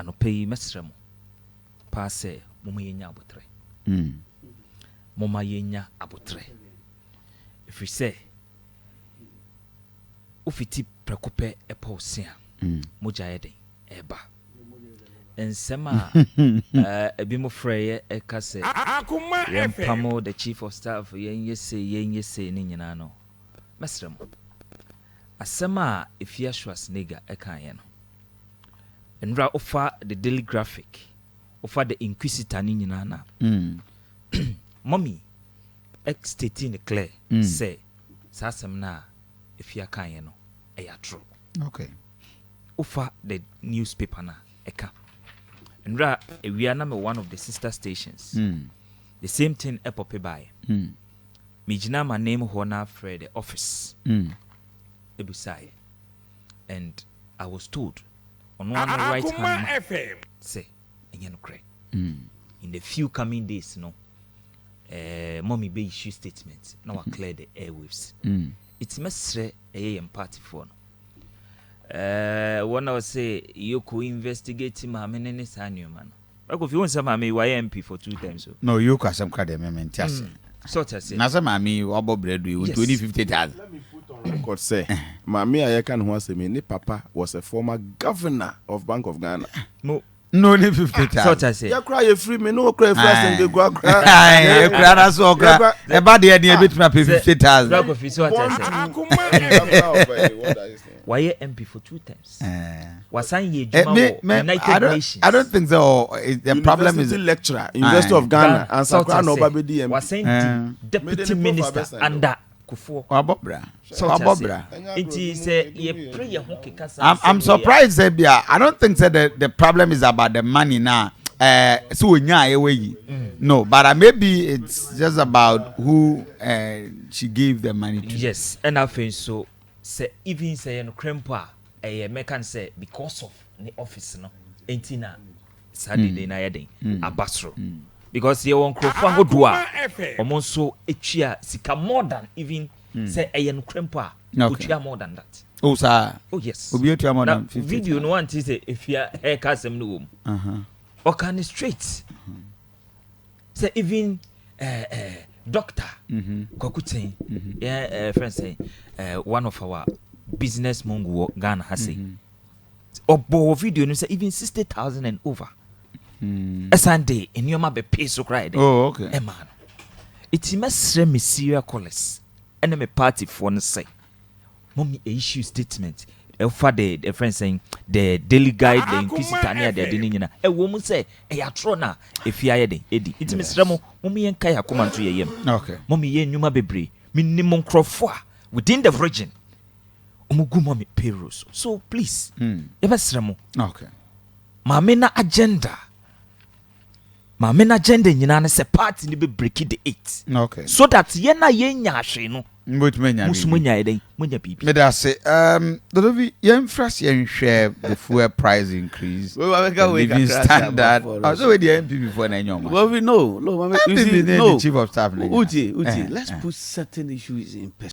anope mesrem pa se moma yenya abotre moma yenya abotre if we say ufiti prekope eposia moja yeden eba ensema ebi mo freye ekase Akoma FM the chief of staff yenye se ni nyina no mesrem asema ifia Schwarzenegger ekan no nra ofa the daily graphic ofa the inquisitor ni nyina na mommy stating clear say sasem na ifia kan no eya true okay ofa the newspaper na eka nra ewia na me one of the sister stations the same thing epope by me gina my name ho na Fred the office ebusai and I was told on one right hand FM say enye no kre in the few coming days no mommy be issue statement now I clear the airwaves it's mesre party for no when I was say you could investigate my menene sanyo man if you want some me MP for 2 times so no you can some card amendment yes sort of say na some me obo bread we 2050,000 let me put on record say mami ayekan ho say me ni papa was a former governor of Bank of Ghana no ni 50,000 sort of say ya cry you free me no cry first and go cry e cry na so cry e ba de e betuma pay 50,000 drop of it sort of say Akoma why MP for 2 times wasan ye juma United Nations I don't think so the problem is lecturer University of Ghana and Sakura no babedi wasan deputy minister under Kufuor Abobra it is ye pray ho keka I'm surprised Zebia I don't think that the problem is about the money now so no but maybe it's just about who she gave the money to yes and I think so say even say no krempo a mekan say because of the office no entina Saturday na yeden abasro because you won crofo ahodoa omonso etwia sika more than even say no krempo etwia more than that oh sir oh yes obi etwia more than 50 video no want say if you hair kasem no wom or can straight say even doctor Kokuten friend say one of our business mongo Ghana has say obo video no say even 60,000 and over a Sunday in your be pay so cry oh okay man it mesre me serial callers and me party for no say mommy issue statement for the friend saying the daily guide the inquisitor near the nyina e wo mu say e ya tro na efia ye den edi it mesre mo mommy yen kai Akoma to ye yem okay mommy ye nyuma bebre minimum nkrofo a within the region omugu mommy payrolls so please ye besre mo okay mama na agenda nyina na say party ni be break the 8 okay so that ye na ye nya ahwe no musumunya eden munya bibi me da say dodovi yen fras yen hwe the fuel price increase living standard also with the NPP for na nyoma well we know no the chief of staff Uji let's put certain issues in perspective.